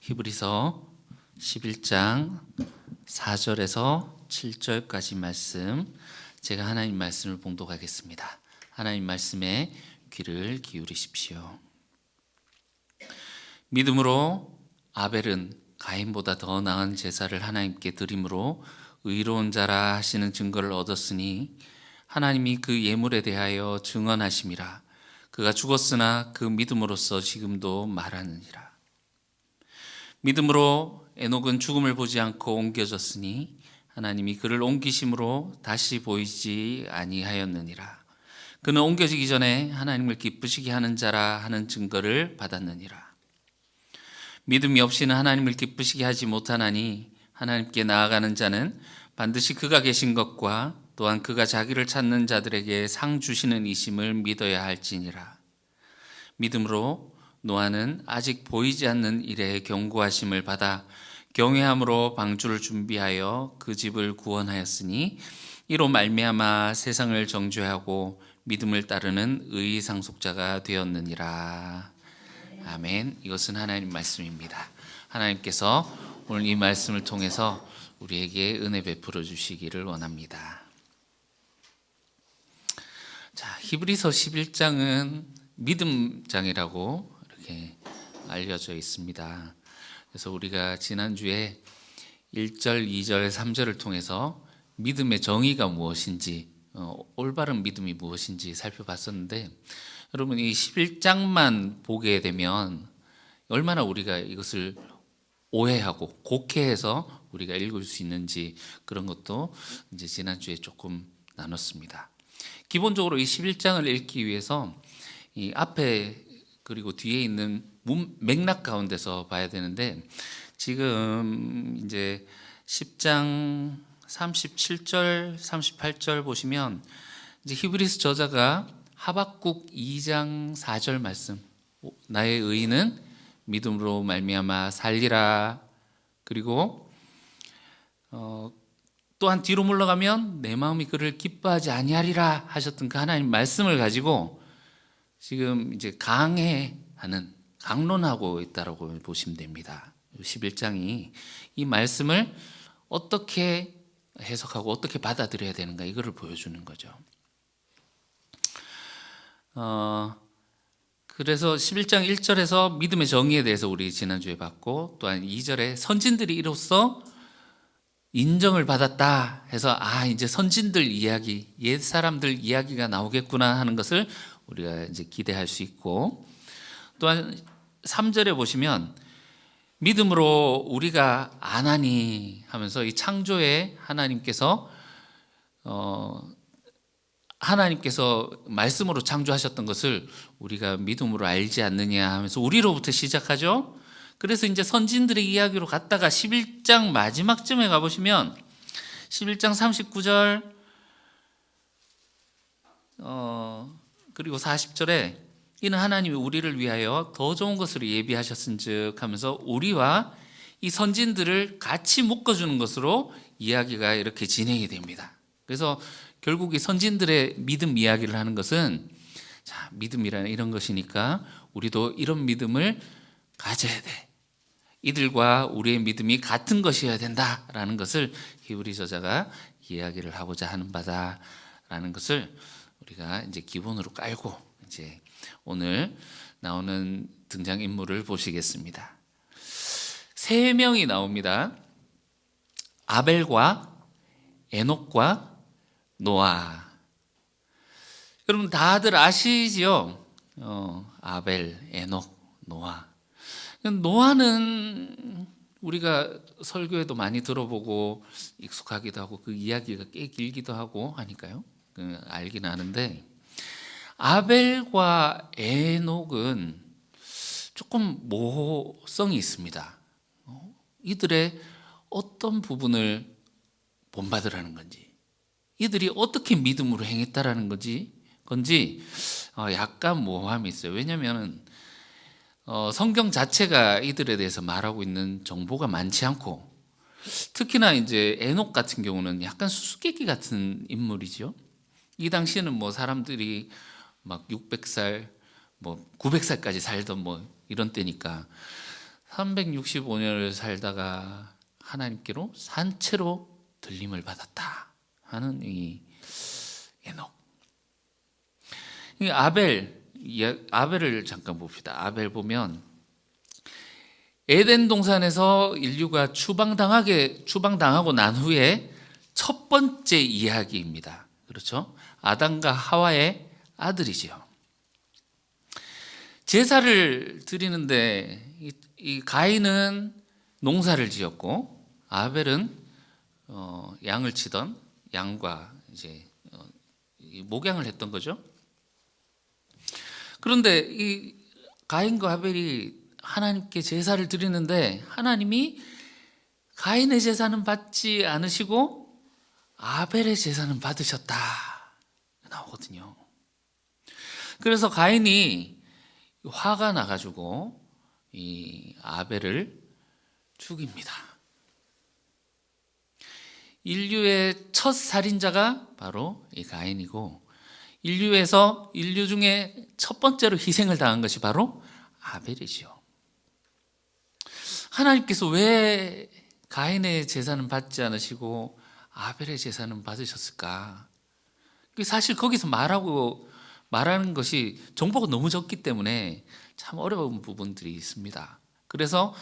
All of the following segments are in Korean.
히브리서 11장 4절에서 7절까지 말씀, 제가 하나님 말씀을 봉독하겠습니다. 하나님 말씀에 귀를 기울이십시오. 믿음으로 아벨은 가인보다 더 나은 제사를 하나님께 드림으로 의로운 자라 하시는 증거를 얻었으니 하나님이 그 예물에 대하여 증언하심이라. 그가 죽었으나 그 믿음으로써 지금도 말하느니라. 믿음으로 에녹은 죽음을 보지 않고 옮겨졌으니 하나님이 그를 옮기심으로 다시 보이지 아니하였느니라. 그는 옮겨지기 전에 하나님을 기쁘시게 하는 자라 하는 증거를 받았느니라. 믿음이 없이는 하나님을 기쁘시게 하지 못하나니 하나님께 나아가는 자는 반드시 그가 계신 것과 또한 그가 자기를 찾는 자들에게 상 주시는 이심을 믿어야 할지니라. 믿음으로 노아는 아직 보이지 않는 일에 경고하심을 받아 경외함으로 방주를 준비하여 그 집을 구원하였으니 이로 말미암아 세상을 정죄하고 믿음을 따르는 의의 상속자가 되었느니라. 아멘. 이것은 하나님 말씀입니다. 하나님께서 오늘 이 말씀을 통해서 우리에게 은혜 베풀어 주시기를 원합니다. 자, 히브리서 11장은 믿음장이라고 이렇게 알려져 있습니다. 그래서 우리가 지난주에 1절, 2절, 3절을 통해서 믿음의 정의가 무엇인지, 올바른 믿음이 무엇인지 살펴봤었는데, 여러분 이 11장만 보게 되면 얼마나 우리가 이것을 오해하고 곡해해서 우리가 읽을 수 있는지, 그런 것도 이제 지난주에 조금 나눴습니다. 기본적으로 이 11장을 읽기 위해서 이 앞에 그리고 뒤에 있는 맥락 가운데서 봐야 되는데, 지금 이제 10장 37절, 38절 보시면 이제 히브리서 저자가 하박국 2장 4절 말씀, 나의 의인은 믿음으로 말미암아 살리라. 그리고 또한 뒤로 물러가면 내 마음이 그를 기뻐하지 아니하리라 하셨던 그 하나님 말씀을 가지고 지금 이제 강론하고 있다라고 보시면 됩니다. 11장이 이 말씀을 어떻게 해석하고 어떻게 받아들여야 되는가, 이거를 보여주는 거죠. 그래서 11장 1절에서 믿음의 정의에 대해서 우리 지난주에 봤고, 또한 2절에 선진들이 이로써 인정을 받았다 해서 이제 선진들 이야기, 옛 사람들 이야기가 나오겠구나 하는 것을 우리가 이제 기대할 수 있고, 또한 3절에 보시면 믿음으로 우리가 안 하니 하면서 이 창조에 하나님께서 말씀으로 창조하셨던 것을 우리가 믿음으로 알지 않느냐 하면서 우리로부터 시작하죠. 그래서 이제 선진들의 이야기로 갔다가 11장 마지막쯤에 가보시면 11장 39절 그리고 40절에 이는 하나님이 우리를 위하여 더 좋은 것으로 예비하셨은즉 하면서 우리와 이 선진들을 같이 묶어주는 것으로 이야기가 이렇게 진행이 됩니다. 그래서 결국 이 선진들의 믿음 이야기를 하는 것은, 자, 믿음이라는 이런 것이니까 우리도 이런 믿음을 가져야 돼. 이들과 우리의 믿음이 같은 것이어야 된다라는 것을 히브리 저자가 이야기를 하고자 하는 바다라는 것을 우리가 이제 기본으로 깔고 이제 오늘 나오는 등장인물을 보시겠습니다. 3명이 나옵니다. 아벨과 에녹과 노아. 여러분 다들 아시지요? 아벨, 에녹, 노아. 노아는 우리가 설교에도 많이 들어보고 익숙하기도 하고 그 이야기가 꽤 길기도 하고 하니까요. 알긴 아는데, 아벨과 에녹은 조금 모호성이 있습니다. 이들의 어떤 부분을 본받으라는 건지, 이들이 어떻게 믿음으로 행했다라는 건지 약간 모호함이 있어요. 왜냐하면 성경 자체가 이들에 대해서 말하고 있는 정보가 많지 않고, 특히나 이제 에녹 같은 경우는 약간 수수께끼 같은 인물이죠. 이 당시에는 뭐 사람들이 막 600살, 뭐 900살까지 살던 뭐 이런 때니까 365년을 살다가 하나님께로 산채로 들림을 받았다 하는 이 에녹. 이 아벨을 잠깐 봅시다. 아벨 보면 에덴 동산에서 인류가 추방당하고 난 후에 첫 번째 이야기입니다. 그렇죠? 아담과 하와의 아들이지요. 제사를 드리는데 이 가인은 농사를 지었고 아벨은 양을 치던 양과 이제 목양을 했던 거죠. 그런데 이 가인과 아벨이 하나님께 제사를 드리는데 하나님이 가인의 제사는 받지 않으시고 아벨의 제사는 받으셨다 나오거든요. 그래서 가인이 화가 나가지고 이 아벨을 죽입니다. 인류의 첫 살인자가 바로 이 가인이고 인류 중에 첫 번째로 희생을 당한 것이 바로 아벨이지요. 하나님께서 왜 가인의 제사는 받지 않으시고 아벨의 제사는 받으셨을까? 사실 거기서 말하는 것이 정보가 너무 적기 때문에 참 어려운 부분들이 있습니다. 그래서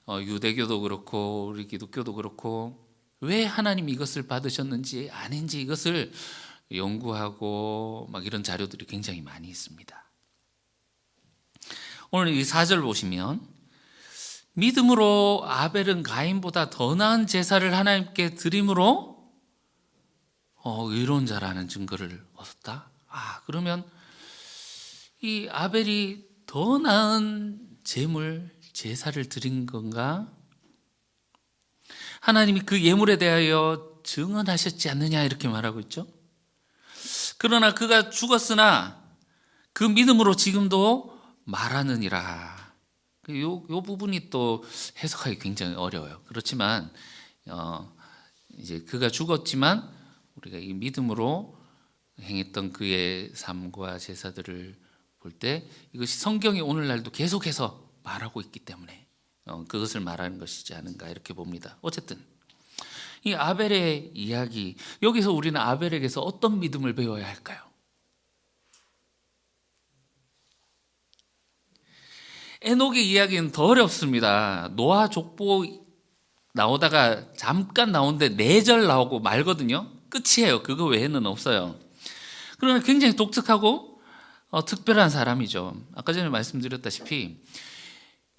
유대교도 그렇고 우리 기독교도 그렇고 왜 하나님이 이것을 받으셨는지 아닌지 이것을 연구하고 막 이런 자료들이 굉장히 많이 있습니다. 오늘 이 4절 보시면 믿음으로 아벨은 가인보다 더 나은 제사를 하나님께 드림으로 의로운 자라는 증거를 얻었다. 그러면 이 아벨이 더 나은 제사를 드린 건가? 하나님이 그 예물에 대하여 증언하셨지 않느냐 이렇게 말하고 있죠. 그러나 그가 죽었으나 그 믿음으로 지금도 말하느니라. 요 부분이 또 해석하기 굉장히 어려워요. 그렇지만 이제 그가 죽었지만 우리가 이 믿음으로 행했던 그의 삶과 제사들을 볼 때 이것이 성경이 오늘날도 계속해서 말하고 있기 때문에 그것을 말하는 것이지 않은가 이렇게 봅니다. 어쨌든 이 아벨의 이야기, 여기서 우리는 아벨에게서 어떤 믿음을 배워야 할까요? 에녹의 이야기는 더 어렵습니다. 노아 족보 나오다가 잠깐 나오는데 4절 나오고 말거든요. 끝이에요. 그거 외에는 없어요. 그러나 굉장히 독특하고 특별한 사람이죠. 아까 전에 말씀드렸다시피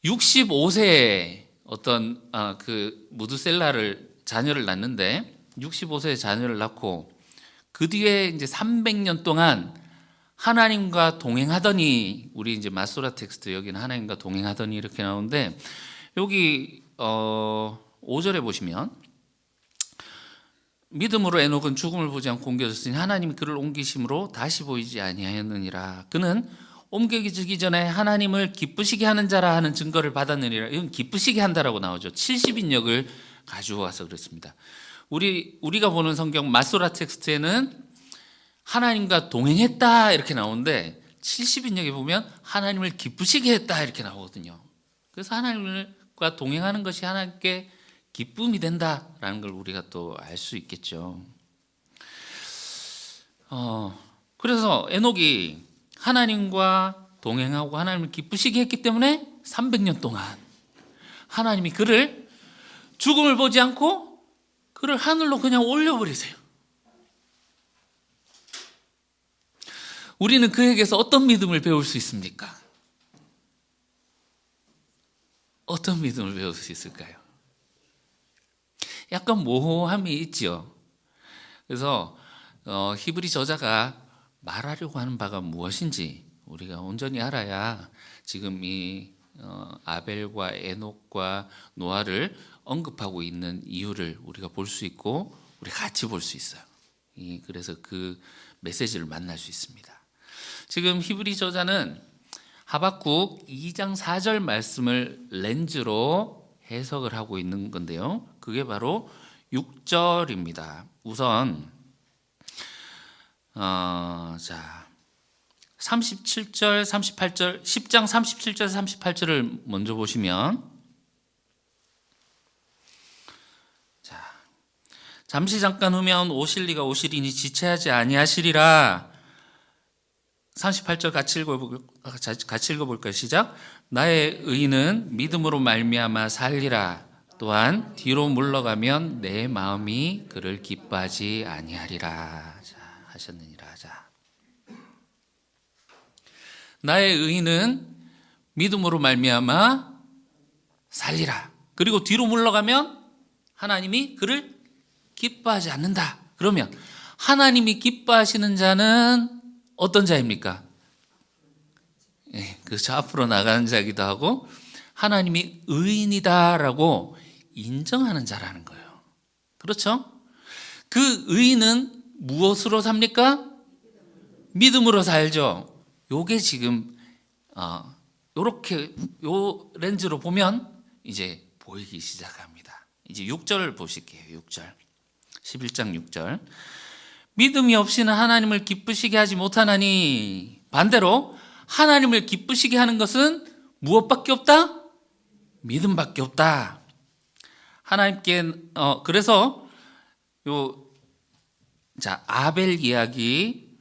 65세에 어떤 그 무드셀라를 자녀를 낳는데 65세에 자녀를 낳고 그 뒤에 이제 300년 동안 하나님과 동행하더니, 우리 이제 마소라 텍스트 여기는 하나님과 동행하더니 이렇게 나오는데 여기 5절에 보시면 믿음으로 에녹은 죽음을 보지 않고 옮겨졌으니 하나님이 그를 옮기심으로 다시 보이지 아니하였느니라. 그는 옮겨지기 전에 하나님을 기쁘시게 하는 자라 하는 증거를 받았느니라. 이건 기쁘시게 한다라고 나오죠. 70인역을 가져와서 그렇습니다. 우리가 보는 성경 마소라 텍스트에는 하나님과 동행했다 이렇게 나오는데 70인역에 보면 하나님을 기쁘시게 했다 이렇게 나오거든요. 그래서 하나님과 동행하는 것이 하나님께 기쁨이 된다라는 걸 우리가 또 알 수 있겠죠. 그래서 에녹이 하나님과 동행하고 하나님을 기쁘시게 했기 때문에 300년 동안 하나님이 그를 죽음을 보지 않고 그를 하늘로 그냥 올려버리세요. 우리는 그에게서 어떤 믿음을 배울 수 있습니까? 어떤 믿음을 배울 수 있을까요? 약간 모호함이 있지요. 그래서 히브리 저자가 말하려고 하는 바가 무엇인지 우리가 온전히 알아야 지금 이 아벨과 에녹과 노아를 언급하고 있는 이유를 우리가 볼 수 있고 우리 같이 볼 수 있어요. 그래서 그 메시지를 만날 수 있습니다. 지금 히브리 저자는 하박국 2장 4절 말씀을 렌즈로 해석을 하고 있는 건데요. 그게 바로 6절입니다. 우선 37절, 38절, 10장 37절, 38절을 먼저 보시면 잠시 잠깐 후면 오실 리가 오시리니 지체하지 아니하시리라. 38절 같이 읽어볼까요? 시작. 나의 의인은 믿음으로 말미암아 살리라. 또한 뒤로 물러가면 내 마음이 그를 기뻐하지 아니하리라. 자, 하셨느니라. 자, 나의 의인은 믿음으로 말미암아 살리라. 그리고 뒤로 물러가면 하나님이 그를 기뻐하지 않는다. 그러면 하나님이 기뻐하시는 자는 어떤 자입니까? 그저 앞으로 나가는 자기도 하고 하나님이 의인이다라고 인정하는 자라는 거예요. 그렇죠? 그 의인은 무엇으로 삽니까? 믿음으로 살죠. 요게 지금 요렇게 요 렌즈로 보면 이제 보이기 시작합니다. 이제 6절 보실게요. 6절. 11장 6절. 믿음이 없이는 하나님을 기쁘시게 하지 못하나니, 반대로 하나님을 기쁘시게 하는 것은 무엇밖에 없다? 믿음밖에 없다. 하나님께 그래서 아벨 이야기,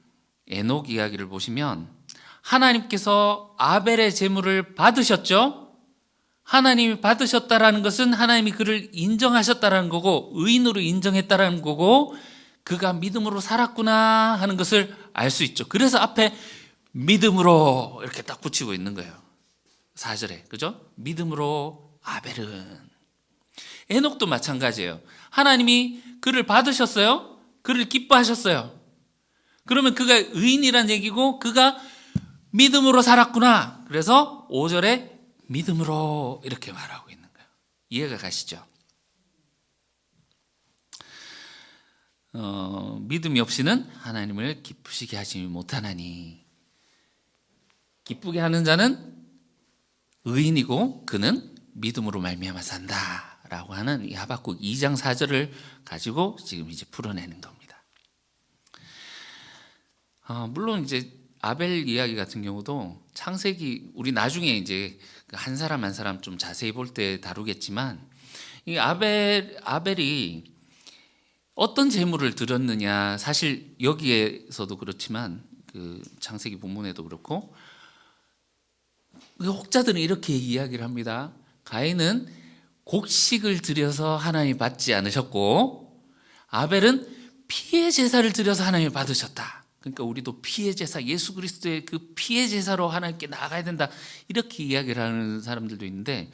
에녹 이야기를 보시면 하나님께서 아벨의 제물을 받으셨죠. 하나님이 받으셨다라는 것은 하나님이 그를 인정하셨다라는 거고, 의인으로 인정했다라는 거고, 그가 믿음으로 살았구나 하는 것을 알 수 있죠. 그래서 앞에 믿음으로 이렇게 딱 붙이고 있는 거예요. 4절에. 그죠? 믿음으로 아벨은. 에녹도 마찬가지예요. 하나님이 그를 받으셨어요. 그를 기뻐하셨어요. 그러면 그가 의인이란 얘기고 그가 믿음으로 살았구나. 그래서 5절에 믿음으로 이렇게 말하고 있는 거예요. 이해가 가시죠? 믿음이 없이는 하나님을 기쁘시게 하지 못하나니, 기쁘게 하는 자는 의인이고 그는 믿음으로 말미암아 산다라고 하는 이 하박국 2장 4절을 가지고 지금 이제 풀어내는 겁니다. 물론 이제 아벨 이야기 같은 경우도 창세기, 우리 나중에 이제 한 사람 한 사람 좀 자세히 볼 때 다루겠지만, 이 아벨이 어떤 제물을 드렸느냐, 사실 여기에서도 그렇지만 그 창세기 본문에도 그렇고 혹자들은 이렇게 이야기를 합니다. 가인은 곡식을 드려서 하나님이 받지 않으셨고 아벨은 피의 제사를 드려서 하나님이 받으셨다. 그러니까 우리도 피의 제사, 예수 그리스도의 그 피의 제사로 하나님께 나아가야 된다, 이렇게 이야기를 하는 사람들도 있는데,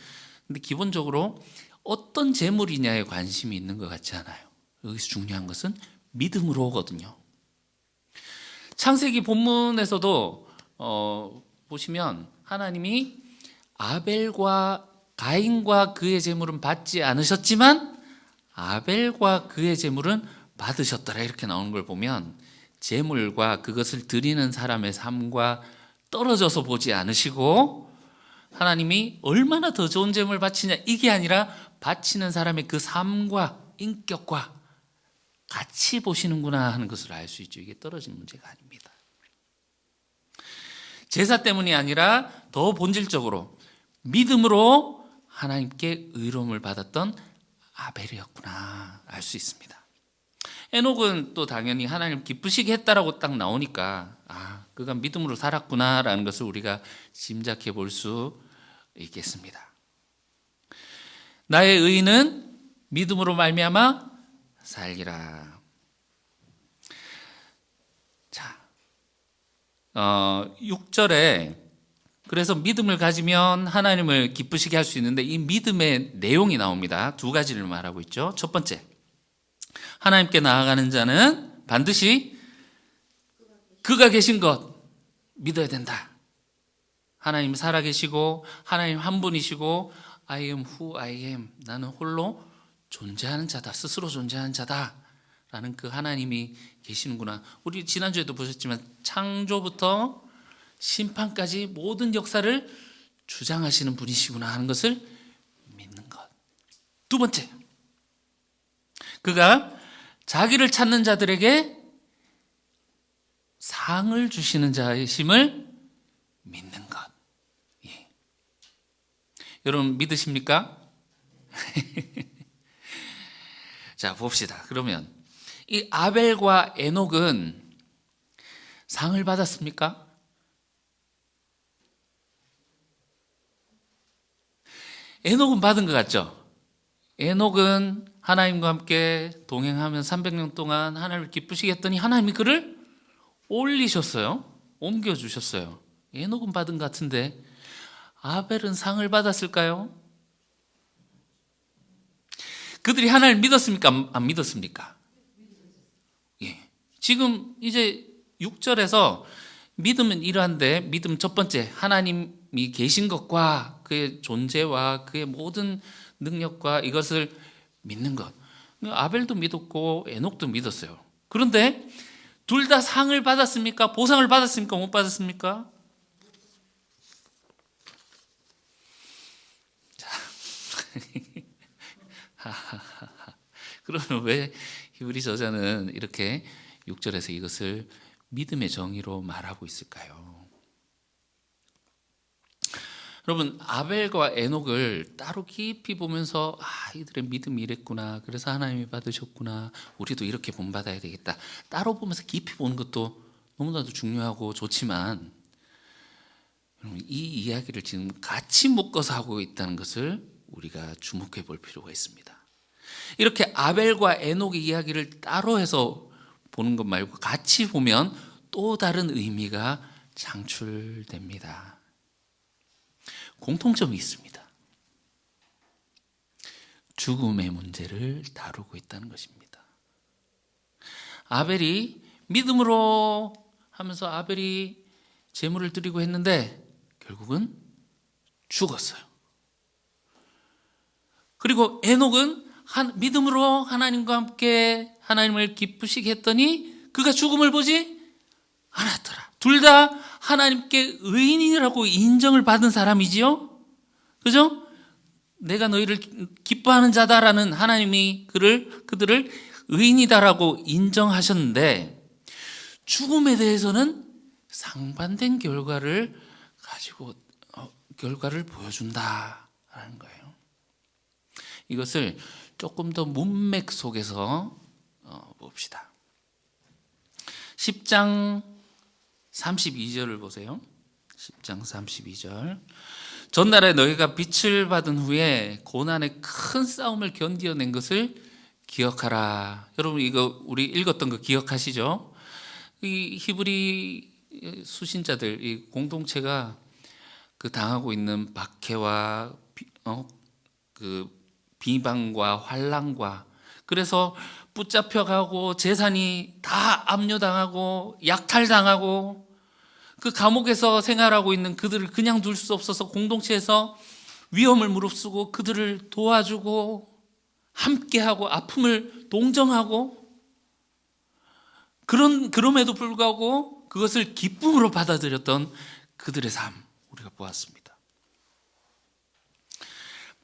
근데 기본적으로 어떤 제물이냐에 관심이 있는 것 같지 않아요. 여기서 중요한 것은 믿음으로거든요. 창세기 본문에서도 보시면 하나님이 아벨과 가인과 그의 제물은 받지 않으셨지만 아벨과 그의 제물은 받으셨더라, 이렇게 나오는 걸 보면 제물과 그것을 드리는 사람의 삶과 떨어져서 보지 않으시고 하나님이 얼마나 더 좋은 제물을 바치냐, 이게 아니라 바치는 사람의 그 삶과 인격과 같이 보시는구나 하는 것을 알 수 있죠. 이게 떨어진 문제가 아닙니다. 제사 때문이 아니라 더 본질적으로 믿음으로 하나님께 의로움을 받았던 아벨이었구나 알 수 있습니다. 에녹은 또 당연히 하나님 기쁘시게 했다라고 딱 나오니까 그가 믿음으로 살았구나라는 것을 우리가 짐작해 볼 수 있겠습니다. 나의 의인은 믿음으로 말미암아 살리라. 자, 6절에 그래서 믿음을 가지면 하나님을 기쁘시게 할 수 있는데 이 믿음의 내용이 나옵니다. 두 가지를 말하고 있죠. 첫 번째, 하나님께 나아가는 자는 반드시 그가 계신 것 믿어야 된다. 하나님 살아계시고 하나님 한 분이시고 I am who I am, 나는 홀로 존재하는 자다, 스스로 존재하는 자다 라는 그 하나님이 계시는구나. 우리 지난주에도 보셨지만 창조부터 심판까지 모든 역사를 주장하시는 분이시구나 하는 것을 믿는 것. 두 번째, 그가 자기를 찾는 자들에게 상을 주시는 자이심을 믿는 것. 예. 여러분 믿으십니까? 자, 봅시다. 그러면 이 아벨과 에녹은 상을 받았습니까? 에녹은 받은 것 같죠? 에녹은 하나님과 함께 동행하면 300년 동안 하나님을 기쁘시게 했더니 하나님이 그를 올리셨어요. 옮겨주셨어요. 에녹은 받은 것 같은데 아벨은 상을 받았을까요? 그들이 하나님을 믿었습니까? 안 믿었습니까? 예. 지금 이제 6절에서 믿음은 이러한데, 믿음 첫 번째, 하나님이 계신 것과 그의 존재와 그의 모든 능력과 이것을 믿는 것. 아벨도 믿었고 에녹도 믿었어요. 그런데 둘 다 상을 받았습니까? 보상을 받았습니까? 못 받았습니까? 자, 그러면 왜 히브리 저자는 이렇게 6절에서 이것을 믿음의 정의로 말하고 있을까요? 여러분, 아벨과 에녹을 따로 깊이 보면서 이들의 믿음이 이랬구나, 그래서 하나님이 받으셨구나, 우리도 이렇게 본받아야 되겠다, 따로 보면서 깊이 보는 것도 너무나도 중요하고 좋지만, 여러분, 이 이야기를 지금 같이 묶어서 하고 있다는 것을 우리가 주목해 볼 필요가 있습니다. 이렇게 아벨과 에녹의 이야기를 따로 해서 보는 것 말고 같이 보면 또 다른 의미가 창출됩니다. 공통점이 있습니다. 죽음의 문제를 다루고 있다는 것입니다. 아벨이 믿음으로 하면서 아벨이 제물을 드리고 했는데 결국은 죽었어요. 그리고 에녹은 믿음으로 하나님과 함께 하나님을 기쁘시게 했더니 그가 죽음을 보지 않았더라. 둘 다 하나님께 의인이라고 인정을 받은 사람이지요. 그죠? 내가 너희를 기뻐하는 자다라는 하나님이 그들을 의인이다라고 인정하셨는데, 죽음에 대해서는 상반된 결과를 가지고 결과를 보여준다라는 거예요. 이것을 조금 더 문맥 속에서 봅시다. 10장 32절을 보세요. 10장 32절. 전날에 너희가 빛을 받은 후에 고난의 큰 싸움을 견디어낸 것을 기억하라. 여러분, 이거 우리 읽었던 거 기억하시죠? 이 히브리 수신자들, 이 공동체가 그 당하고 있는 박해와 그 비방과 환난과, 그래서 붙잡혀가고 재산이 다 압류당하고 약탈당하고 그 감옥에서 생활하고 있는 그들을 그냥 둘 수 없어서 공동체에서 위험을 무릅쓰고 그들을 도와주고 함께하고 아픔을 동정하고, 그럼에도 불구하고 그것을 기쁨으로 받아들였던 그들의 삶, 우리가 보았습니다.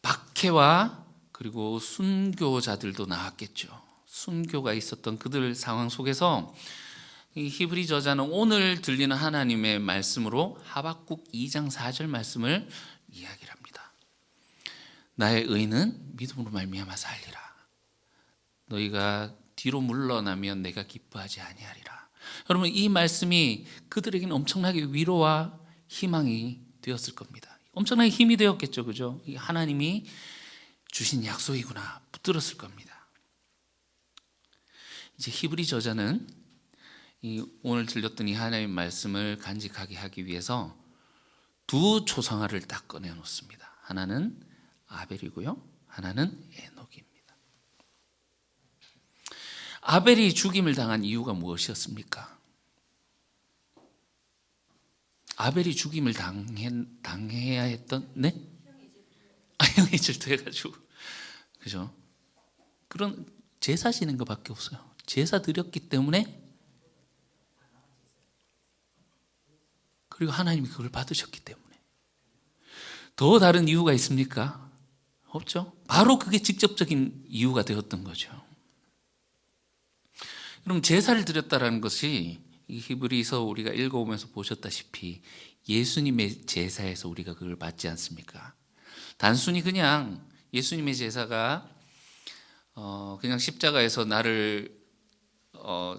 박해와 그리고 순교자들도 나왔겠죠. 순교가 있었던 그들 상황 속에서 이 히브리 저자는 오늘 들리는 하나님의 말씀으로 하박국 2장 4절 말씀을 이야기를 합니다. 나의 의는 믿음으로 말미암아 살리라. 너희가 뒤로 물러나면 내가 기뻐하지 아니하리라. 여러분, 이 말씀이 그들에게는 엄청나게 위로와 희망이 되었을 겁니다. 엄청나게 힘이 되었겠죠. 그죠? 이 하나님이 주신 약속이구나 붙들었을 겁니다. 이제 히브리 저자는 이 오늘 들렸던 이 하나님의 말씀을 간직하게 하기 위해서 두 초상화를 딱 꺼내 놓습니다. 하나는 아벨이고요, 하나는 에녹입니다. 아벨이 죽임을 당한 이유가 무엇이었습니까? 아벨이 죽임을 당해야 했던, 네? 형이 질투해가지고, 그죠? 그런 제사 지는 것밖에 없어요. 제사 드렸기 때문에, 그리고 하나님이 그걸 받으셨기 때문에. 더 다른 이유가 있습니까? 없죠. 바로 그게 직접적인 이유가 되었던 거죠. 그럼 제사를 드렸다라는 것이 이 히브리서 우리가 읽어오면서 보셨다시피 예수님의 제사에서 우리가 그걸 받지 않습니까? 단순히 그냥 예수님의 제사가 그냥 십자가에서 나를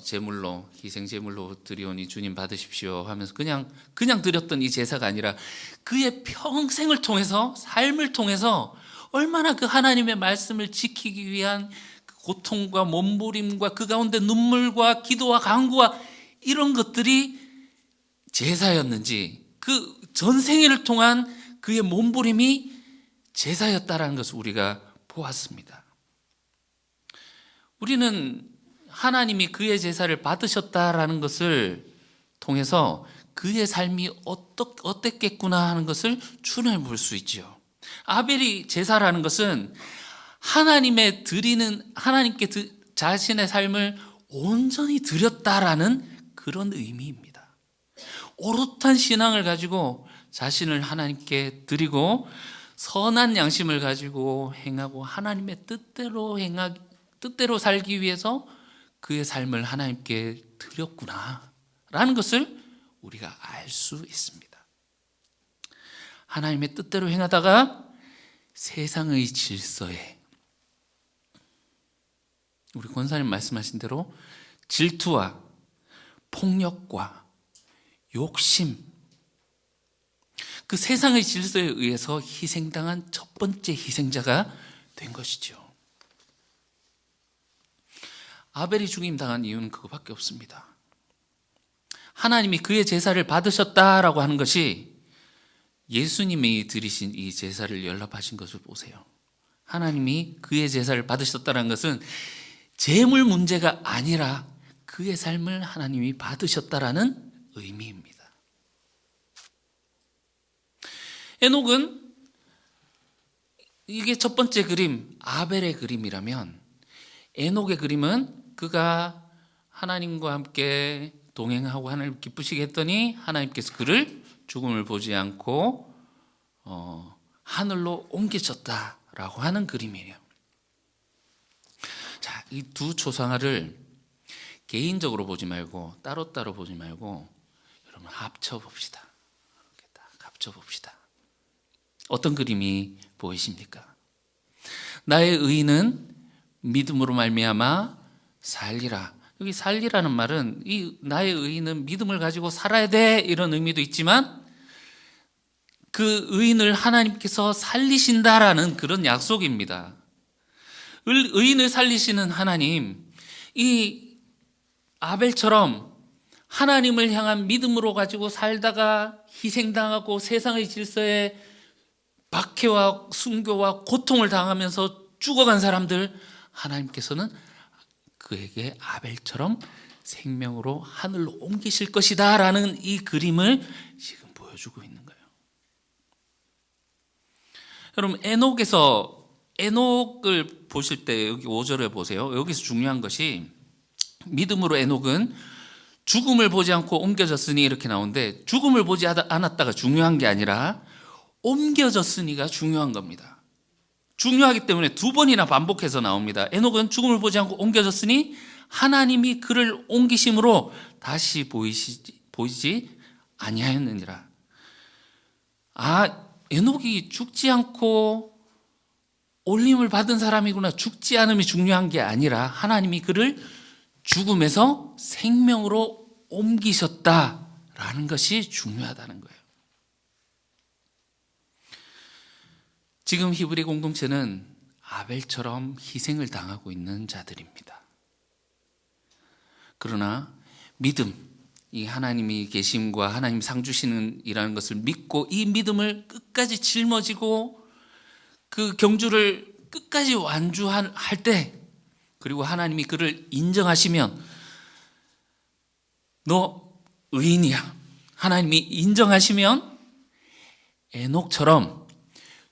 제물로 희생 제물로 드리오니 주님 받으십시오 하면서 그냥 드렸던 이 제사가 아니라 그의 평생을 통해서 삶을 통해서 얼마나 그 하나님의 말씀을 지키기 위한 그 고통과 몸부림과 그 가운데 눈물과 기도와 간구와 이런 것들이 제사였는지 그 전생애를 통한 그의 몸부림이 제사였다라는 것을 우리가 보았습니다. 우리는 하나님이 그의 제사를 받으셨다라는 것을 통해서 그의 삶이 어땠겠구나 하는 것을 추론해 볼 수 있지요. 아벨이 제사라는 것은 하나님께 자신의 삶을 온전히 드렸다라는 그런 의미입니다. 오롯한 신앙을 가지고 자신을 하나님께 드리고 선한 양심을 가지고 행하고 하나님의 뜻대로 살기 위해서 그의 삶을 하나님께 드렸구나 라는 것을 우리가 알 수 있습니다. 하나님의 뜻대로 행하다가 세상의 질서에 우리 권사님 말씀하신 대로 질투와 폭력과 욕심, 그 세상의 질서에 의해서 희생당한 첫 번째 희생자가 된 것이죠. 아벨이 죽임당한 이유는 그거밖에 없습니다. 하나님이 그의 제사를 받으셨다라고 하는 것이 예수님이 드리신 이 제사를 연락하신 것을 보세요. 하나님이 그의 제사를 받으셨다는 것은 재물 문제가 아니라 그의 삶을 하나님이 받으셨다라는 의미입니다. 에녹은 이게 첫 번째 그림, 아벨의 그림이라면 에녹의 그림은 그가 하나님과 함께 동행하고 하나님 기쁘시게 했더니 하나님께서 그를 죽음을 보지 않고 하늘로 옮기셨다라고 하는 그림이에요. 자, 이 두 초상화를 개인적으로 보지 말고 따로따로 보지 말고 여러분 합쳐봅시다. 이렇게 딱 합쳐봅시다. 어떤 그림이 보이십니까? 나의 의인은 믿음으로 말미암아 살리라. 여기 살리라는 말은 이 나의 의인은 믿음을 가지고 살아야 돼 이런 의미도 있지만 그 의인을 하나님께서 살리신다라는 그런 약속입니다. 의인을 살리시는 하나님, 이 아벨처럼 하나님을 향한 믿음으로 가지고 살다가 희생당하고 세상의 질서에 박해와 순교와 고통을 당하면서 죽어간 사람들, 하나님께서는 그에게 아벨처럼 생명으로 하늘로 옮기실 것이다 라는 이 그림을 지금 보여주고 있는 거예요. 여러분, 에녹을 보실 때 여기 5절에 보세요. 여기서 중요한 것이 믿음으로 에녹은 죽음을 보지 않고 옮겨졌으니 이렇게 나오는데 죽음을 보지 않았다가 중요한 게 아니라 옮겨졌으니가 중요한 겁니다. 중요하기 때문에 두 번이나 반복해서 나옵니다. 에녹은 죽음을 보지 않고 옮겨졌으니 하나님이 그를 옮기심으로 다시 보이지 아니하였느니라. 아, 에녹이 죽지 않고 올림을 받은 사람이구나. 죽지 않음이 중요한 게 아니라 하나님이 그를 죽음에서 생명으로 옮기셨다라는 것이 중요하다는 거예요. 지금 히브리 공동체는 아벨처럼 희생을 당하고 있는 자들입니다. 그러나 믿음, 이 하나님이 계심과 하나님 상 주시는 이라는 것을 믿고 이 믿음을 끝까지 짊어지고 그 경주를 끝까지 완주할 때, 그리고 하나님이 그를 인정하시면 너 의인이야, 하나님이 인정하시면 에녹처럼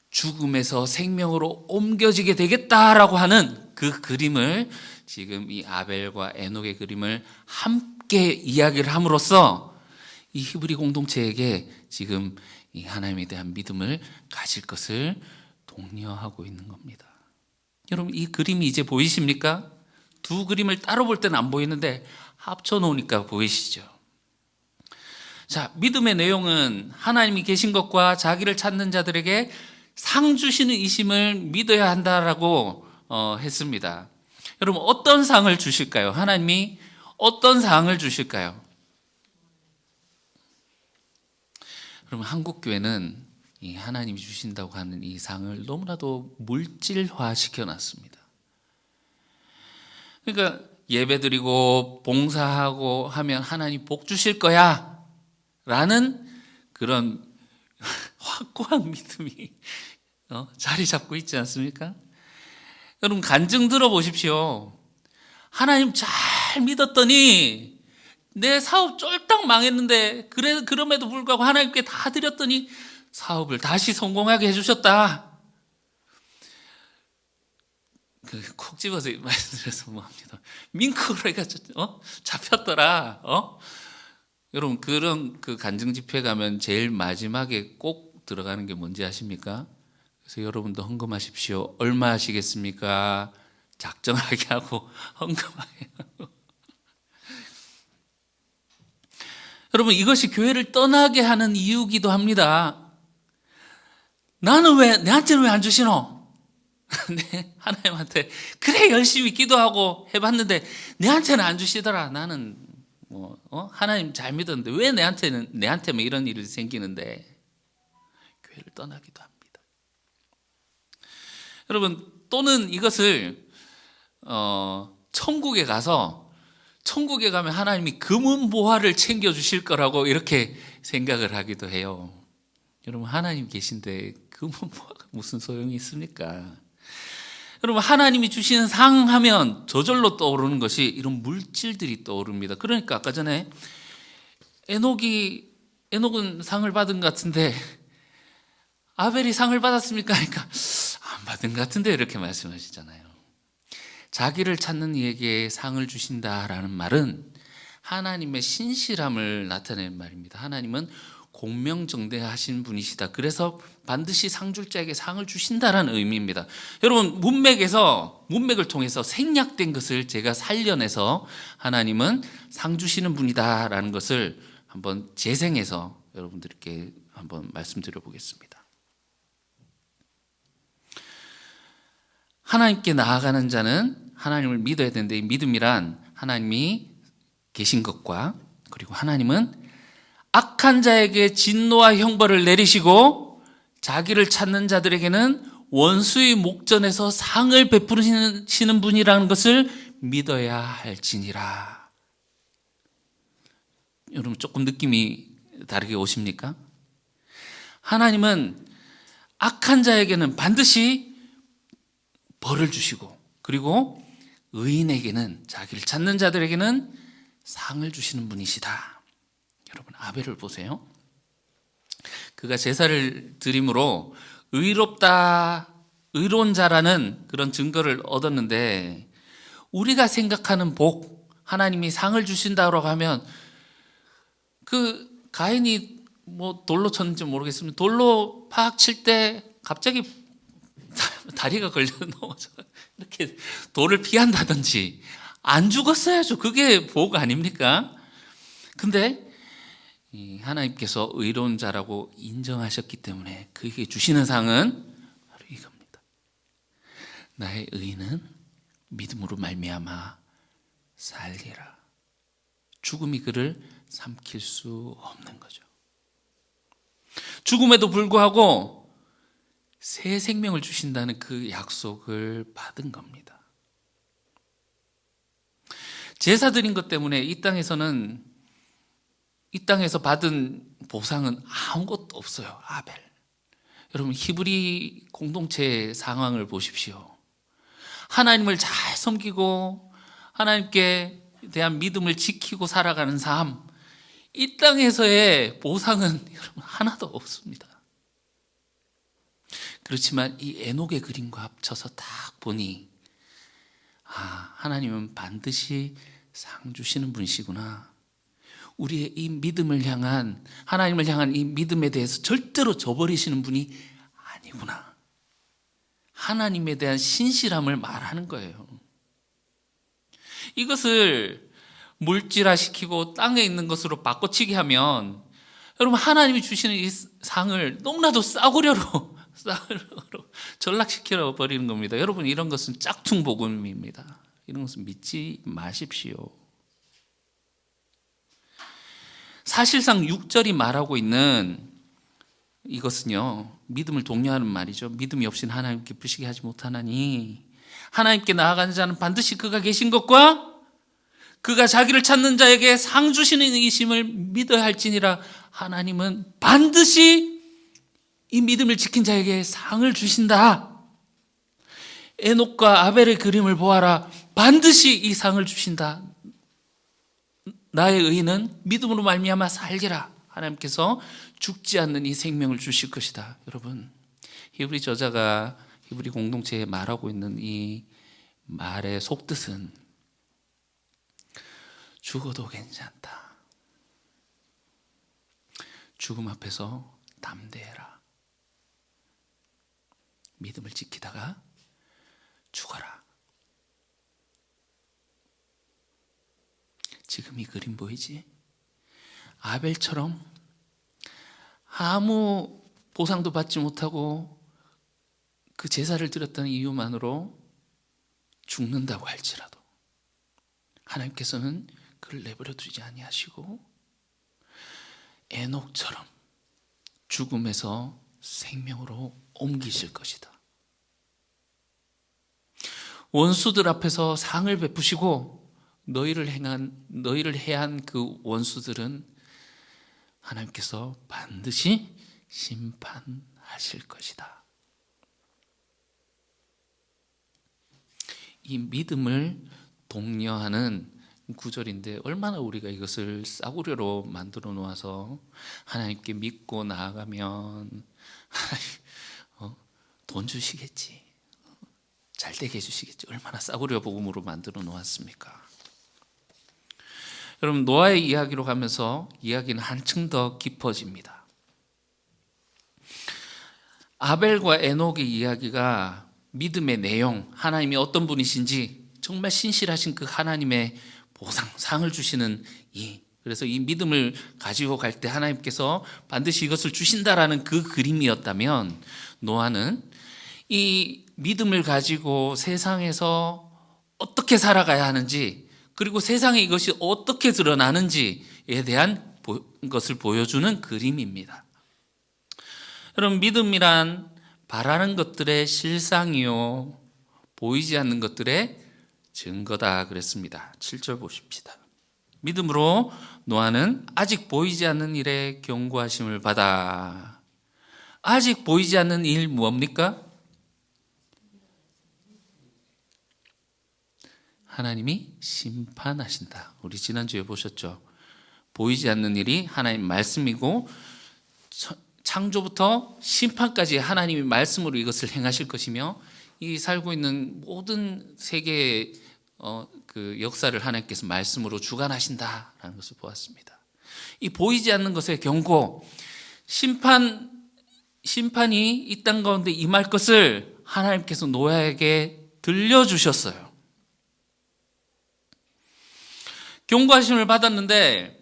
죽음에서 생명으로 옮겨지게 되겠다라고 하는 그 그림을 지금 이 아벨과 에녹의 그림을 함께 이야기를 함으로써 이 히브리 공동체에게 지금 이 하나님에 대한 믿음을 가질 것을 독려하고 있는 겁니다. 여러분, 이 그림이 이제 보이십니까? 두 그림을 따로 볼 때는 안 보이는데 합쳐 놓으니까 보이시죠? 자, 믿음의 내용은 하나님이 계신 것과 자기를 찾는 자들에게 상 주시는 이심을 믿어야 한다라고 했습니다. 여러분 어떤 상을 주실까요? 하나님이 어떤 상을 주실까요? 여러분 한국 교회는 이 하나님이 주신다고 하는 이 상을 너무나도 물질화 시켜놨습니다. 그러니까 예배드리고 봉사하고 하면 하나님 복 주실 거야 라는 그런 확고한 믿음이 자리 잡고 있지 않습니까? 여러분 간증 들어보십시오. 하나님 잘 믿었더니 내 사업 쫄딱 망했는데 그럼에도 불구하고 하나님께 다 드렸더니 사업을 다시 성공하게 해주셨다. 콕 집어서 말씀드려서 뭐합니다. 민크로가 잡혔더라. 여러분 그런 그 간증 집회 가면 제일 마지막에 꼭 들어가는 게 뭔지 아십니까? 그래서 여러분도 헌금하십시오. 얼마 하시겠습니까? 작정하게 하고 헌금하게 하고. 여러분 이것이 교회를 떠나게 하는 이유기도 합니다. 내한테는 왜 안 주시노? 네, 하나님한테 그래 열심히 기도하고 해봤는데 내한테는 안 주시더라. 나는 하나님 잘 믿었는데 왜 내한테만 이런 일이 생기는데 교회를 떠나기도 합니다. 여러분 또는 이것을 천국에 가면 하나님이 금은보화를 챙겨주실 거라고 이렇게 생각을 하기도 해요. 여러분 하나님 계신데 금은보화가 무슨 소용이 있습니까? 여러분 하나님이 주시는 상 하면 저절로 떠오르는 것이 이런 물질들이 떠오릅니다. 그러니까 아까 전에 에녹은 상을 받은 것 같은데 아벨이 상을 받았습니까? 그러니까 안 받은 것 같은데 이렇게 말씀하시잖아요. 자기를 찾는 이에게 상을 주신다라는 말은 하나님의 신실함을 나타내는 말입니다. 하나님은 공명정대하신 분이시다. 그래서 반드시 상 줄 자에게 상을 주신다라는 의미입니다. 여러분 문맥을 통해서 생략된 것을 제가 살려내서 하나님은 상 주시는 분이다라는 것을 한번 재생해서 여러분들께 한번 말씀드려 보겠습니다. 하나님께 나아가는 자는 하나님을 믿어야 되는데 이 믿음이란 하나님이 계신 것과 그리고 하나님은 악한 자에게 진노와 형벌을 내리시고 자기를 찾는 자들에게는 원수의 목전에서 상을 베푸시는 분이라는 것을 믿어야 할지니라. 여러분 조금 느낌이 다르게 오십니까? 하나님은 악한 자에게는 반드시 벌을 주시고 그리고 의인에게는 자기를 찾는 자들에게는 상을 주시는 분이시다. 여러분 아벨을 보세요. 그가 제사를 드림으로 의로운 자라는 그런 증거를 얻었는데 우리가 생각하는 복, 하나님이 상을 주신다고 하면 그 가인이 돌로 쳤는지 모르겠습니다. 돌로 팍 칠 때 갑자기 다리가 걸려 넘어져 이렇게 돌을 피한다든지 안 죽었어야죠. 그게 복 아닙니까? 근데 하나님께서 의로운 자라고 인정하셨기 때문에 그에게 주시는 상은 바로 이겁니다. 나의 의는 믿음으로 말미암아 살리라. 죽음이 그를 삼킬 수 없는 거죠. 죽음에도 불구하고 새 생명을 주신다는 그 약속을 받은 겁니다. 제사 드린 것 때문에 이 땅에서 받은 보상은 아무것도 없어요. 아벨. 여러분 히브리 공동체의 상황을 보십시오. 하나님을 잘 섬기고 하나님께 대한 믿음을 지키고 살아가는 삶, 이 땅에서의 보상은 여러분 하나도 없습니다. 그렇지만 이 에녹의 그림과 합쳐서 딱 보니 하나님은 반드시 상 주시는 분이시구나. 우리의 이 믿음을 향한 하나님을 향한 이 믿음에 대해서 절대로 저버리시는 분이 아니구나. 하나님에 대한 신실함을 말하는 거예요. 이것을 물질화시키고 땅에 있는 것으로 바꿔치기 하면 여러분 하나님이 주시는 이 상을 너무나도 싸구려로 전락시켜 버리는 겁니다. 여러분 이런 것은 짝퉁 복음입니다. 이런 것은 믿지 마십시오. 사실상 6절이 말하고 있는 이것은요, 믿음을 독려하는 말이죠. 믿음이 없이는 하나님 기쁘시게 하지 못하나니 하나님께 나아가는 자는 반드시 그가 계신 것과 그가 자기를 찾는 자에게 상 주시는 이심을 믿어야 할지니라. 하나님은 반드시 이 믿음을 지킨 자에게 상을 주신다. 에녹과 아벨의 그림을 보아라. 반드시 이 상을 주신다. 나의 의인은 믿음으로 말미암아 살리라. 하나님께서 죽지 않는 이 생명을 주실 것이다. 여러분, 히브리 저자가 히브리 공동체에 말하고 있는 이 말의 속뜻은 죽어도 괜찮다. 죽음 앞에서 담대해라. 믿음을 지키다가 죽어라. 지금 이 그림 보이지? 아벨처럼 아무 보상도 받지 못하고 그 제사를 드렸다는 이유만으로 죽는다고 할지라도 하나님께서는 그를 내버려 두지 아니하시고 에녹처럼 죽음에서 생명으로 옮기실 것이다. 원수들 앞에서 상을 베푸시고 너희를 해한 그 원수들은 하나님께서 반드시 심판하실 것이다. 이 믿음을 독려하는 구절인데 얼마나 우리가 이것을 싸구려로 만들어 놓아서 하나님께 믿고 나아가면 돈 주시겠지, 잘 되게 해주시겠지, 얼마나 싸구려 복음으로 만들어 놓았습니까? 여러분, 노아의 이야기로 가면서 이야기는 한층 더 깊어집니다. 아벨과 에녹의 이야기가 믿음의 내용, 하나님이 어떤 분이신지 정말 신실하신 그 하나님의 보상, 상을 주시는 그래서 이 믿음을 가지고 갈 때 하나님께서 반드시 이것을 주신다라는 그 그림이었다면, 노아는 이 믿음을 가지고 세상에서 어떻게 살아가야 하는지, 그리고 세상에 이것이 어떻게 드러나는지에 대한 것을 보여주는 그림입니다. 여러분, 믿음이란 바라는 것들의 실상이요 보이지 않는 것들의 증거다 그랬습니다. 7절 보십시다. 믿음으로 노아는 아직 보이지 않는 일에 경고하심을 받아. 아직 보이지 않는 일 뭡니까? 하나님이 심판하신다. 우리 지난주에 보셨죠? 보이지 않는 일이 하나님 말씀이고 창조부터 심판까지 하나님이 말씀으로 이것을 행하실 것이며, 이 살고 있는 모든 세계의 그 역사를 하나님께서 말씀으로 주관하신다라는 것을 보았습니다. 이 보이지 않는 것의 경고, 심판이 이 땅 가운데 임할 것을 하나님께서 노아에게 들려주셨어요. 경고하심을 받았는데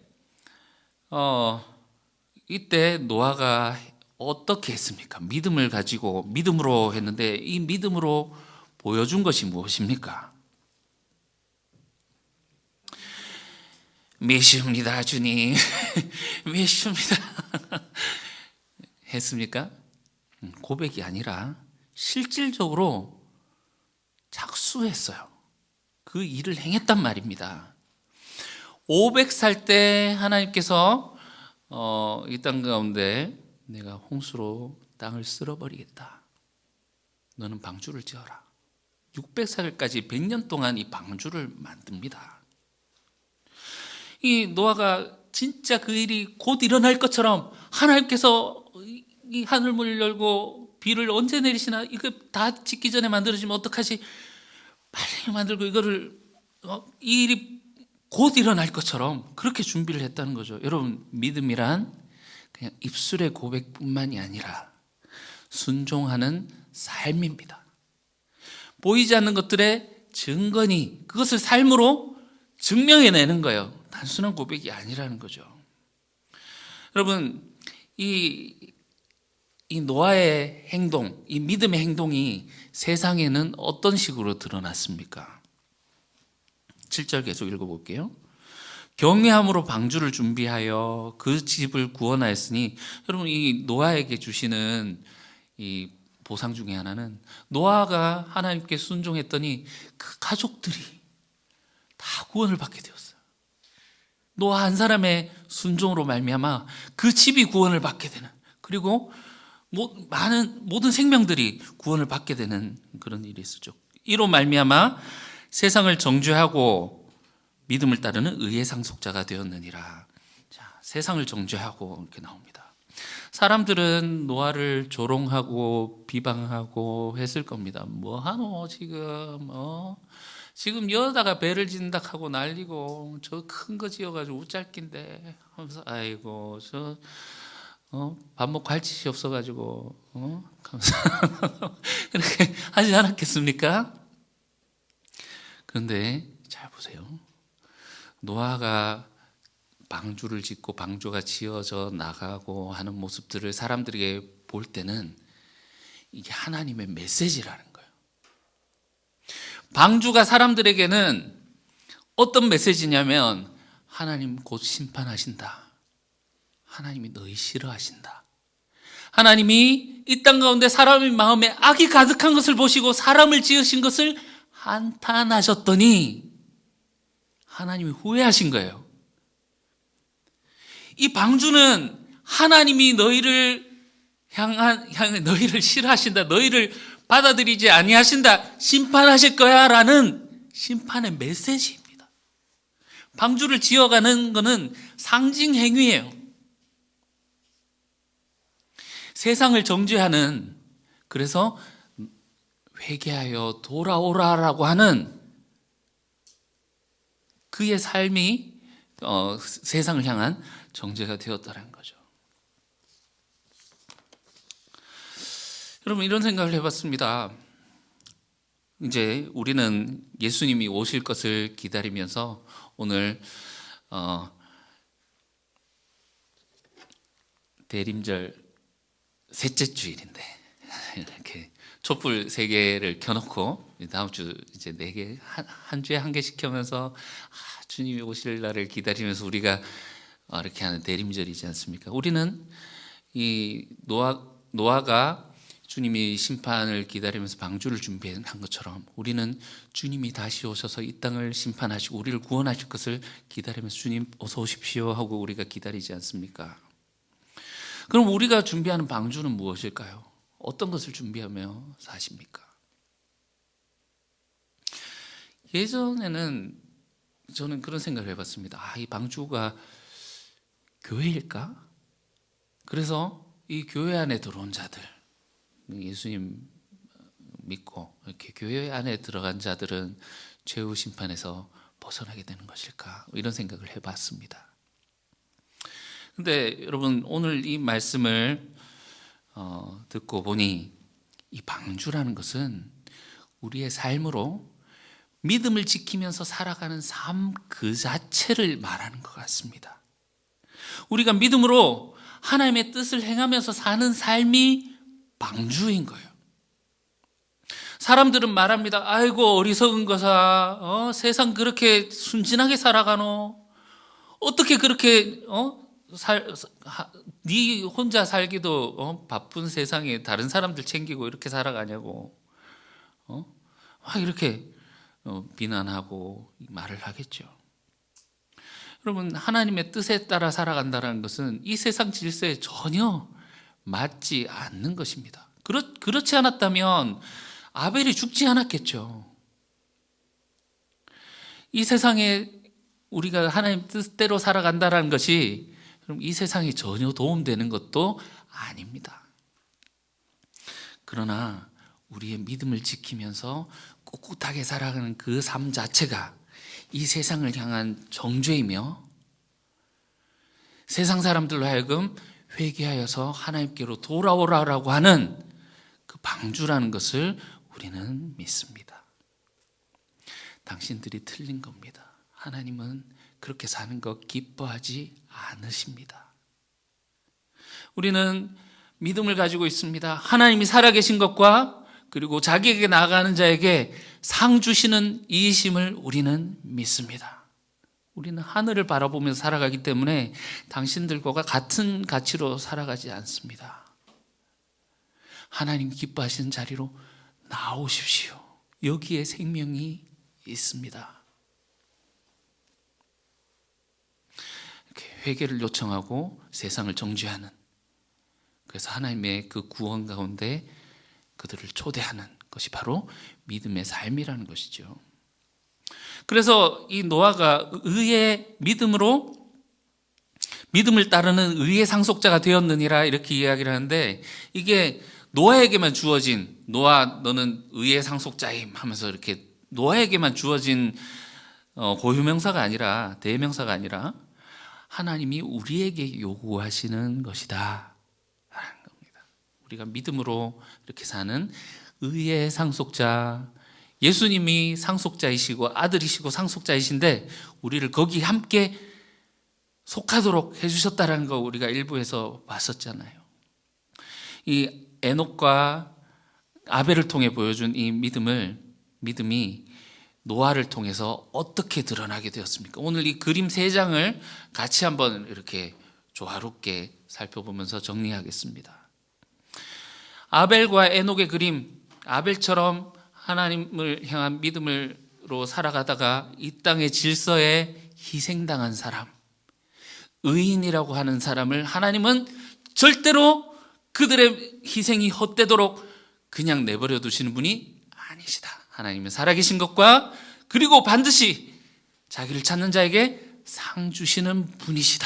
이때 노아가 어떻게 했습니까? 믿음을 가지고 믿음으로 했는데, 이 믿음으로 보여준 것이 무엇입니까? 메시옵니다 주님, 메시옵니다 했습니까? 고백이 아니라 실질적으로 착수했어요. 그 일을 행했단 말입니다. 500살 때 하나님께서 이 땅 가운데 내가 홍수로 땅을 쓸어버리겠다, 너는 방주를 지어라. 600살까지 100년 동안 이 방주를 만듭니다. 이 노아가 진짜 그 일이 곧 일어날 것처럼 하나님께서 이 하늘문을 열고 비를 언제 내리시나, 이거 다 짓기 전에 만들어지면 어떡하지, 빨리 만들고 이거를 이 일이 곧 일어날 것처럼 그렇게 준비를 했다는 거죠. 여러분, 믿음이란 그냥 입술의 고백뿐만이 아니라 순종하는 삶입니다. 보이지 않는 것들의 증거니 그것을 삶으로 증명해내는 거예요. 단순한 고백이 아니라는 거죠. 여러분, 이 노아의 행동, 이 믿음의 행동이 세상에는 어떤 식으로 드러났습니까? 7절 계속 읽어볼게요. 경외함으로 방주를 준비하여 그 집을 구원하였으니, 여러분 이 노아에게 주시는 이 보상 중에 하나는, 노아가 하나님께 순종했더니 그 가족들이 다 구원을 받게 되었어요. 노아 한 사람의 순종으로 말미암아 그 집이 구원을 받게 되는, 그리고 많은 모든 생명들이 구원을 받게 되는 그런 일이 있었죠. 이로 말미암아 세상을 정죄하고 믿음을 따르는 의의 상속자가 되었느니라. 자, 세상을 정죄하고 이렇게 나옵니다. 사람들은 노아를 조롱하고 비방하고 했을 겁니다. 뭐 하노 지금 지금 여다가 배를 진다 하고 난리고, 저 큰 거 지어가지고 우짤긴데 하면서, 아이고 저 밥 먹고 할 짓이 없어가지고 하면서 그렇게 하지 않았겠습니까? 그런데 잘 보세요. 노아가 방주를 짓고 방주가 지어져 나가고 하는 모습들을 사람들에게 볼 때는 이게 하나님의 메시지라는 거예요. 방주가 사람들에게는 어떤 메시지냐면, 하나님 곧 심판하신다. 하나님이 너희 싫어하신다. 하나님이 이 땅 가운데 사람의 마음에 악이 가득한 것을 보시고 사람을 지으신 것을 한탄하셨더니 하나님이 후회하신 거예요. 이 방주는 하나님이 너희를 너희를 싫어하신다, 너희를 받아들이지 아니하신다, 심판하실 거야 라는 심판의 메시지입니다. 방주를 지어가는 것은 상징 행위예요. 세상을 정죄하는, 그래서 회개하여 돌아오라라고 하는 그의 삶이 세상을 향한 정죄가 되었다는 거죠. 여러분 이런 생각을 해봤습니다. 이제 우리는 예수님이 오실 것을 기다리면서 오늘 대림절 셋째 주일인데 이렇게 촛불 3개를 켜놓고 다음 주 이제 4개, 한 주에 1개씩 켜면서 주님이 오실 날을 기다리면서 우리가 이렇게 하는 대림절이지 않습니까? 우리는 이 노아가 주님이 심판을 기다리면서 방주를 준비한 것처럼, 우리는 주님이 다시 오셔서 이 땅을 심판하시고 우리를 구원하실 것을 기다리면서 주님 어서 오십시오 하고 우리가 기다리지 않습니까? 그럼 우리가 준비하는 방주는 무엇일까요? 어떤 것을 준비하며 사십니까? 예전에는 저는 그런 생각을 해봤습니다. 이 방주가 교회일까? 그래서 이 교회 안에 들어온 자들, 예수님 믿고 이렇게 교회 안에 들어간 자들은 최후 심판에서 벗어나게 되는 것일까? 이런 생각을 해봤습니다. 근데 여러분 오늘 이 말씀을 듣고 보니 이 방주라는 것은 우리의 삶으로 믿음을 지키면서 살아가는 삶 그 자체를 말하는 것 같습니다. 우리가 믿음으로 하나님의 뜻을 행하면서 사는 삶이 방주인 거예요. 사람들은 말합니다. 아이고 어리석은 거사, 세상 그렇게 순진하게 살아가노? 어떻게 그렇게 네 혼자 살기도 바쁜 세상에 다른 사람들 챙기고 이렇게 살아가냐고 이렇게 비난하고 말을 하겠죠. 여러분 하나님의 뜻에 따라 살아간다는 것은 이 세상 질서에 전혀 맞지 않는 것입니다. 그렇지 않았다면 아벨이 죽지 않았겠죠. 이 세상에 우리가 하나님 뜻대로 살아간다는 것이 그럼 이 세상에 전혀 도움되는 것도 아닙니다. 그러나 우리의 믿음을 지키면서 꿋꿋하게 살아가는 그 삶 자체가 이 세상을 향한 정죄이며, 세상 사람들로 하여금 회개하여서 하나님께로 돌아오라고 하는 그 방주라는 것을 우리는 믿습니다. 당신들이 틀린 겁니다. 하나님은 그렇게 사는 것 기뻐하지 않으십니다. 우리는 믿음을 가지고 있습니다. 하나님이 살아계신 것과 그리고 자기에게 나아가는 자에게 상 주시는 이이심을 우리는 믿습니다. 우리는 하늘을 바라보면서 살아가기 때문에 당신들과 같은 가치로 살아가지 않습니다. 하나님 기뻐하시는 자리로 나오십시오. 여기에 생명이 있습니다. 이렇게 회개를 요청하고 세상을 정죄하는, 그래서 하나님의 그 구원 가운데 그들을 초대하는 것이 바로 믿음의 삶이라는 것이죠. 그래서 이 노아가 의의 믿음으로, 믿음을 따르는 의의 상속자가 되었느니라 이렇게 이야기를 하는데, 이게 노아에게만 주어진, 노아 너는 의의 상속자임 하면서 이렇게 노아에게만 주어진 고유명사가 아니라, 대명사가 아니라 하나님이 우리에게 요구하시는 것이다 라는 겁니다. 우리가 믿음으로 이렇게 사는 의의 상속자, 예수님이 상속자이시고 아들이시고 상속자이신데 우리를 거기 함께 속하도록 해주셨다는 거 우리가 일부에서 봤었잖아요. 이 에녹과 아벨을 통해 보여준 이 믿음이 노아를 통해서 어떻게 드러나게 되었습니까? 오늘 이 그림 3장을 같이 한번 이렇게 조화롭게 살펴보면서 정리하겠습니다. 아벨과 에녹의 그림, 아벨처럼 하나님을 향한 믿음으로 살아가다가 이 땅의 질서에 희생당한 사람, 의인이라고 하는 사람을 하나님은 절대로 그들의 희생이 헛되도록 그냥 내버려 두시는 분이 아니시다. 하나님은 살아계신 것과 그리고 반드시 자기를 찾는 자에게 상 주시는 분이시다.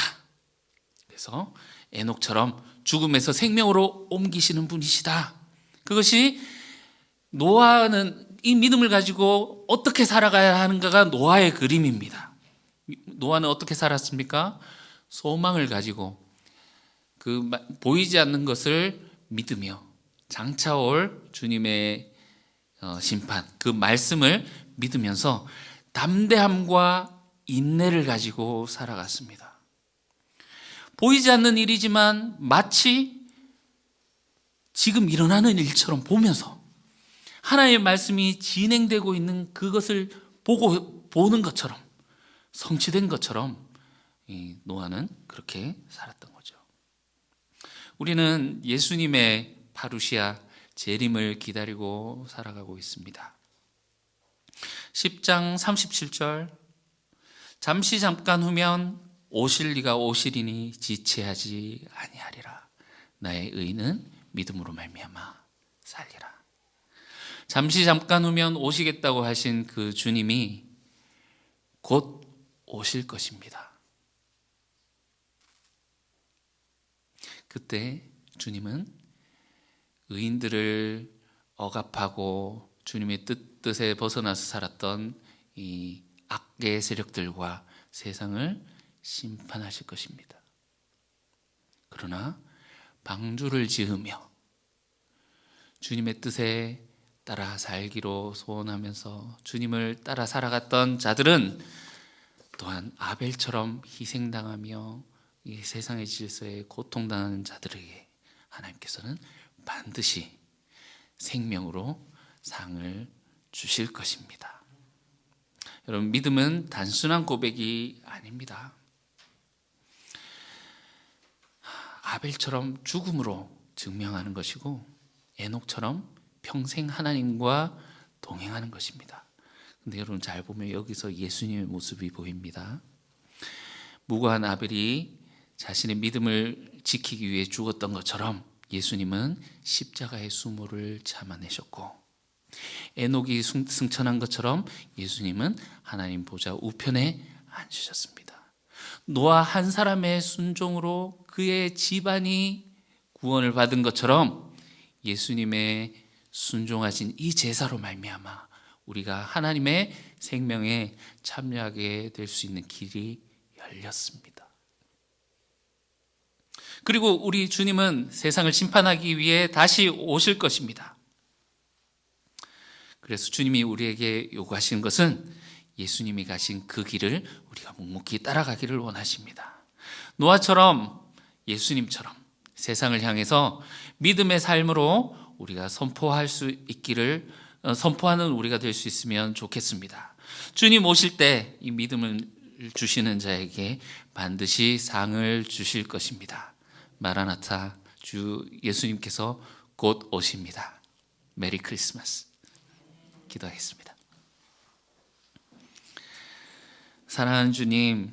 그래서 에녹처럼 죽음에서 생명으로 옮기시는 분이시다. 그것이 노아는 이 믿음을 가지고 어떻게 살아가야 하는가가 노아의 그림입니다. 노아는 어떻게 살았습니까? 소망을 가지고 그 보이지 않는 것을 믿으며 장차 올 주님의 심판, 그 말씀을 믿으면서 담대함과 인내를 가지고 살아갔습니다. 보이지 않는 일이지만 마치 지금 일어나는 일처럼 보면서 하나님의 말씀이 진행되고 있는 그것을 보는 것처럼, 성취된 것처럼 이 노아는 그렇게 살았던 거죠. 우리는 예수님의 파루시아 재림을 기다리고 살아가고 있습니다. 10장 37절, 잠시 잠깐 후면 오실 이가 오시리니 지체하지 아니하리라. 나의 의는 믿음으로 말미암아 살리라. 잠시 잠깐 후면 오시겠다고 하신 그 주님이 곧 오실 것입니다. 그때 주님은 의인들을 억압하고 주님의 뜻에 벗어나서 살았던 이 악의 세력들과 세상을 심판하실 것입니다. 그러나 방주를 지으며 주님의 뜻에 따라 살기로 소원하면서 주님을 따라 살아갔던 자들은 또한 아벨처럼 희생당하며 이 세상의 질서에 고통당하는 자들에게 하나님께서는 반드시 생명으로 상을 주실 것입니다. 여러분, 믿음은 단순한 고백이 아닙니다. 아벨처럼 죽음으로 증명하는 것이고 에녹처럼 평생 하나님과 동행하는 것입니다. 근데 여러분 잘 보면 여기서 예수님의 모습이 보입니다. 무고한 아벨이 자신의 믿음을 지키기 위해 죽었던 것처럼 예수님은 십자가의 수모를 참아내셨고, 에녹이 승천한 것처럼 예수님은 하나님 보좌 우편에 앉으셨습니다. 노아 한 사람의 순종으로 그의 집안이 구원을 받은 것처럼 예수님의 순종하신 이 제사로 말미암아 우리가 하나님의 생명에 참여하게 될 수 있는 길이 열렸습니다. 그리고 우리 주님은 세상을 심판하기 위해 다시 오실 것입니다. 그래서 주님이 우리에게 요구하시는 것은 예수님이 가신 그 길을 우리가 묵묵히 따라가기를 원하십니다. 노아처럼 예수님처럼 세상을 향해서 믿음의 삶으로 우리가 선포할 수 있기를 선포하는 우리가 될 수 있으면 좋겠습니다. 주님 오실 때 이 믿음을 주시는 자에게 반드시 상을 주실 것입니다. 마라나타, 주 예수님께서 곧 오십니다. 메리 크리스마스. 기도하겠습니다. 사랑하는 주님,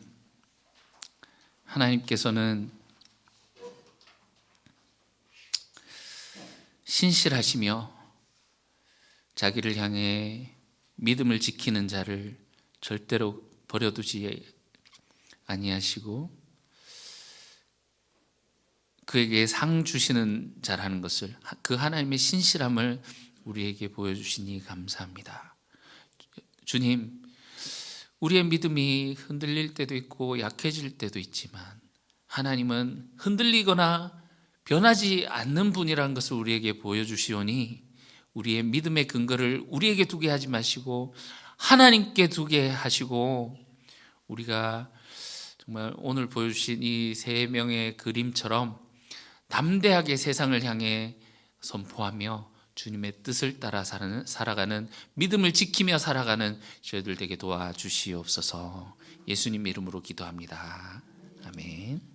하나님께서는 신실하시며 자기를 향해 믿음을 지키는 자를 절대로 버려두지 아니하시고 그에게 상 주시는 자라는 것을, 그 하나님의 신실함을 우리에게 보여주시니 감사합니다. 주님, 우리의 믿음이 흔들릴 때도 있고 약해질 때도 있지만 하나님은 흔들리거나 변하지 않는 분이라는 것을 우리에게 보여주시오니 우리의 믿음의 근거를 우리에게 두게 하지 마시고 하나님께 두게 하시고, 우리가 정말 오늘 보여주신 이 세 명의 그림처럼 담대하게 세상을 향해 선포하며 주님의 뜻을 따라 살아가는, 믿음을 지키며 살아가는 저희들 되게 도와주시옵소서. 예수님 이름으로 기도합니다. 아멘.